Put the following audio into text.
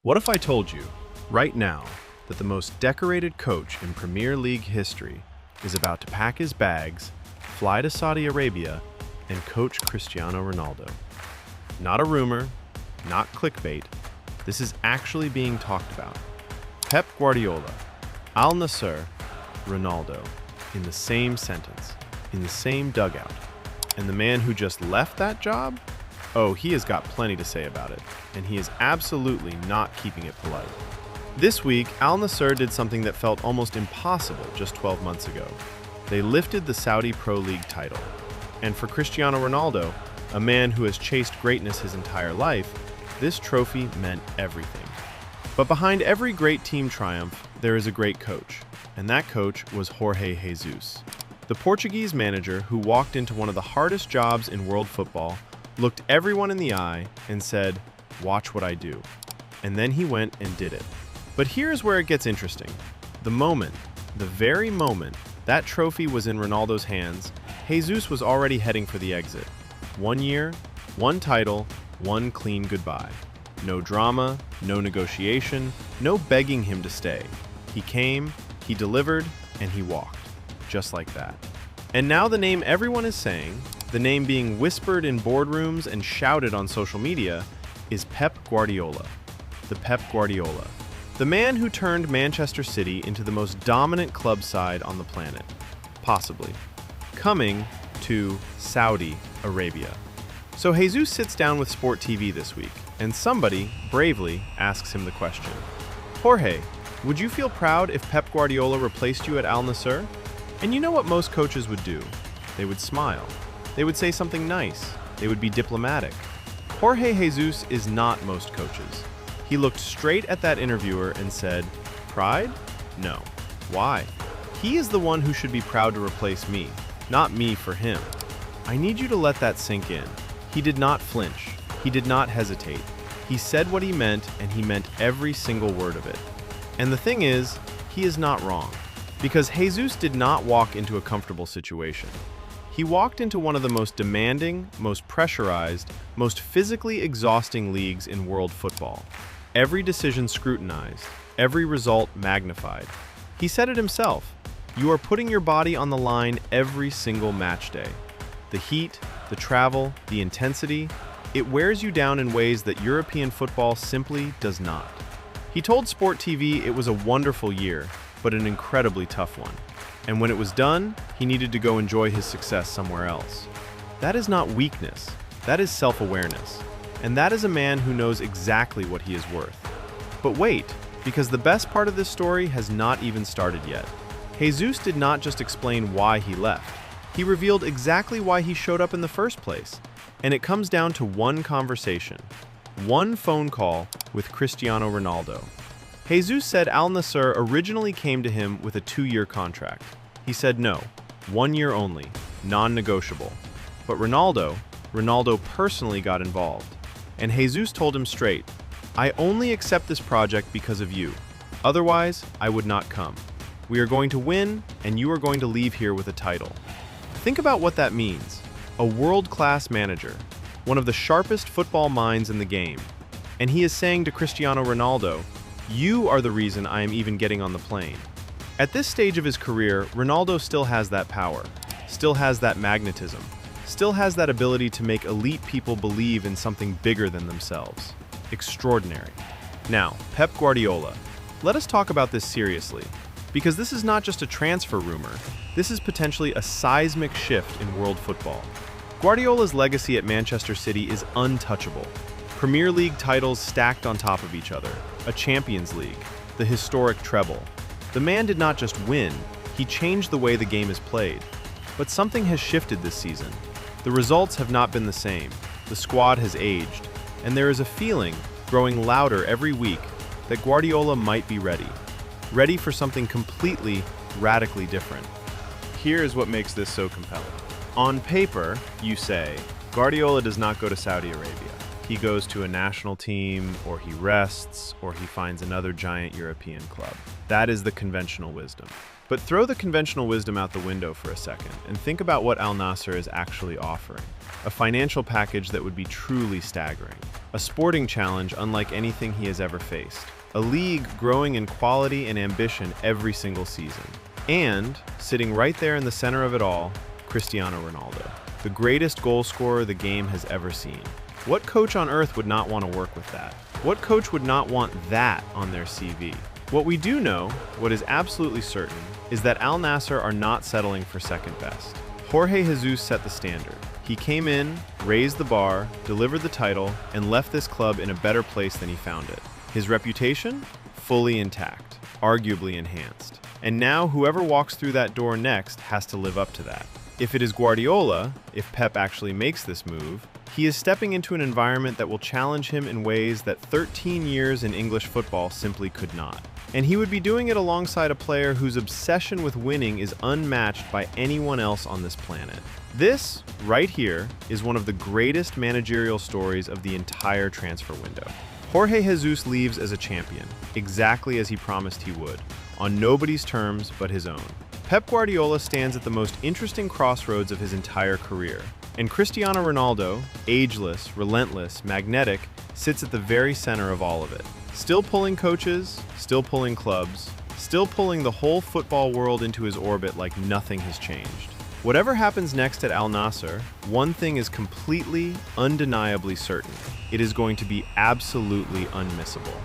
What if I told you, right now, that the most decorated coach in Premier League history is about to pack his bags, fly to Saudi Arabia, and coach Cristiano Ronaldo? Not a rumor, not clickbait. This is actually being talked about. Pep Guardiola, Al Nassr, Ronaldo, in the same sentence, in the same dugout. And the man who just left that job? Oh, he has got plenty to say about it, and he is absolutely not keeping it polite. This week, Al Nassr did something that felt almost impossible just 12 months ago. They lifted the Saudi Pro League title. And for Cristiano Ronaldo, a man who has chased greatness his entire life, this trophy meant everything. But behind every great team triumph, there is a great coach, and that coach was Jorge Jesus. The Portuguese manager who walked into one of the hardest jobs in world football, looked everyone in the eye and said, "Watch what I do." And then he went and did it. But here's where it gets interesting. The very moment that trophy was in Ronaldo's hands, Jesus was already heading for the exit. 1 year, one title, one clean goodbye. No drama, no negotiation, no begging him to stay. He came, he delivered, and he walked. Just like that. And now the name everyone is saying, the name being whispered in boardrooms and shouted on social media, is Pep Guardiola. The Pep Guardiola. The man who turned Manchester City into the most dominant club side on the planet. Possibly. Coming to Saudi Arabia. So Jesus sits down with Sport TV this week, and somebody, bravely, asks him the question. Jorge, would you feel proud if Pep Guardiola replaced you at Al Nassr? And you know what most coaches would do? They would smile. They would say something nice. They would be diplomatic. Jorge Jesus is not most coaches. He looked straight at that interviewer and said, "Pride? No. Why? He is the one who should be proud to replace me, not me for him." I need you to let that sink in. He did not flinch. He did not hesitate. He said what he meant, and he meant every single word of it. And the thing is, he is not wrong. Because Jesus did not walk into a comfortable situation. He walked into one of the most demanding, most pressurized, most physically exhausting leagues in world football. Every decision scrutinized, every result magnified. He said it himself, "You are putting your body on the line every single match day." The heat, the travel, the intensity, it wears you down in ways that European football simply does not. He told Sport TV it was a wonderful year, but an incredibly tough one. And when it was done, he needed to go enjoy his success somewhere else. That is not weakness, that is self-awareness. And that is a man who knows exactly what he is worth. But wait, because the best part of this story has not even started yet. Jesus did not just explain why he left. He revealed exactly why he showed up in the first place. And it comes down to one conversation, one phone call with Cristiano Ronaldo. Jesus said Al Nassr originally came to him with a 2-year contract. He said no, 1 year only, non-negotiable. But Ronaldo personally got involved. And Jesus told him straight, "I only accept this project because of you. Otherwise, I would not come. We are going to win, and you are going to leave here with a title." Think about what that means. A world-class manager, one of the sharpest football minds in the game. And he is saying to Cristiano Ronaldo, "You are the reason I am even getting on the plane." At this stage of his career, Ronaldo still has that power, still has that magnetism, still has that ability to make elite people believe in something bigger than themselves. Extraordinary. Now, Pep Guardiola. Let us talk about this seriously, because this is not just a transfer rumor, this is potentially a seismic shift in world football. Guardiola's legacy at Manchester City is untouchable. Premier League titles stacked on top of each other, a Champions League, the historic treble. The man did not just win, he changed the way the game is played. But something has shifted this season. The results have not been the same, the squad has aged, and there is a feeling, growing louder every week, that Guardiola might be ready for something completely, radically different. Here is what makes this so compelling. On paper, you say, Guardiola does not go to Saudi Arabia. He goes to a national team, or he rests, or he finds another giant European club. That is the conventional wisdom. But throw the conventional wisdom out the window for a second and think about what Al Nassr is actually offering. A financial package that would be truly staggering. A sporting challenge unlike anything he has ever faced. A league growing in quality and ambition every single season. And, sitting right there in the center of it all, Cristiano Ronaldo, the greatest goal scorer the game has ever seen. What coach on earth would not want to work with that? What coach would not want that on their CV? What we do know, what is absolutely certain, is that Al Nassr are not settling for second best. Jorge Jesus set the standard. He came in, raised the bar, delivered the title, and left this club in a better place than he found it. His reputation? Fully intact, arguably enhanced. And now whoever walks through that door next has to live up to that. If it is Guardiola, if Pep actually makes this move, he is stepping into an environment that will challenge him in ways that 13 years in English football simply could not. And he would be doing it alongside a player whose obsession with winning is unmatched by anyone else on this planet. This, right here, is one of the greatest managerial stories of the entire transfer window. Jorge Jesus leaves as a champion, exactly as he promised he would, on nobody's terms but his own. Pep Guardiola stands at the most interesting crossroads of his entire career, and Cristiano Ronaldo, ageless, relentless, magnetic, sits at the very center of all of it. Still pulling coaches, still pulling clubs, still pulling the whole football world into his orbit like nothing has changed. Whatever happens next at Al Nassr, one thing is completely, undeniably certain. It is going to be absolutely unmissable.